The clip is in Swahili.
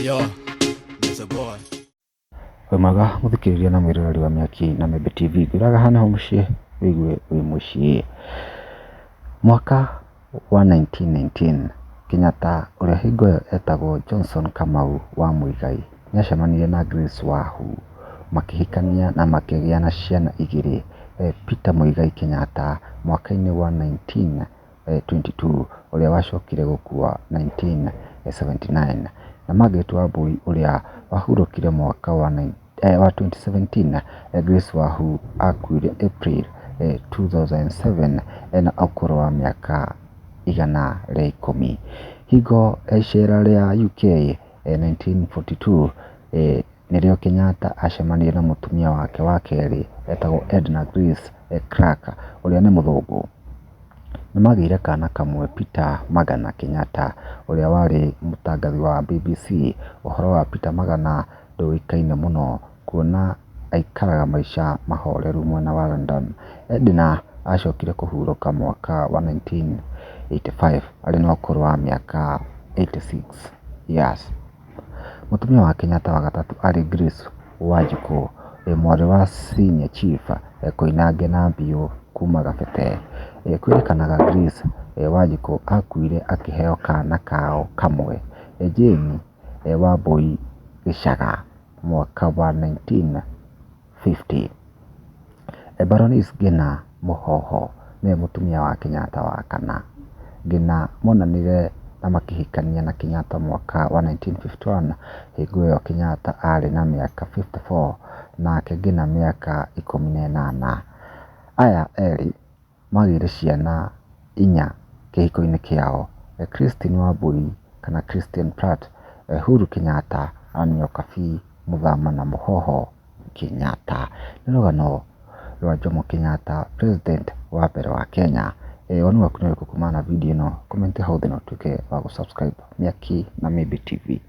Yo, there's a boy. Wemaga muthikiriria na mwiroreri wa Miaki na Membe TV ngwiraga hana ho mucii wigue wi mucii. Mwaka wa 1919 Kenyatta uria hingo iyo etagwo Johnson Kamau wa Muigai niacemanirie na Grace Wahu makihikania na makigia na ciana igiri, Peter Muigai Kenyatta mwaka-ini wa 1922 uria wacokire gukua 1979 na Margaret Wambui uria wahurũkire mwaka wa 2017. Grace Wahu akuire April 2007 ena ũkũrũ wa mĩaka 110. Hingo icera ria UK 1942 nĩrĩo Kenyatta acemanirie na mũtumia wake wa kerĩ etagwo Edna Grace Clark uria nĩ mũthũngũ. Nimagĩire kana kamwe Peter Magana Kenyatta uria wari mutangathi wa BBC. Ũhoro wa Peter Magana ndũĩkaine mũno kuona aikaraga maica mahoreru mwena wa London. Edna acokire kũhurũka mwaka wa 1985 arĩ na ũkũrũ wa mĩaka 86 years. Mũtumia wa Kenyatta wa gatatũ arĩ Grace Wanjiku, mwarĩ wa senior chief Koinange na Mbiũ kuma Gabete. Kwĩrĩkanaga Grace Wanjiku akuire akĩheo kana kao kamwe Jane Wambui Gĩcaga mwaka wa 1950. Baroness Ngina Mũhoho nĩ mũtumia wa Kenyatta wa kana. Ngina monanire na makĩhikania na Kenyatta mwaka wa 1951. Hingo ĩyo Kenyatta arĩ na mĩaka 54 nake Ngina mĩaka 18. Aya erĩ magĩire ciana 4 kĩhiko-inĩ kĩao, Christine Wambui kana Christian Pratt, Uhuru Kenyatta, Anne Okabi, Muthama na Mũhoho Kenyatta. Nĩ rũgano rwa Jomo Kenyatta, president wa mbere wa Kenya. Woni waku nĩ ũrĩkũ kumana na video ĩno? Comment hau thĩ na ũtuĩke wa gũsubscribe Miaki na Membe TV.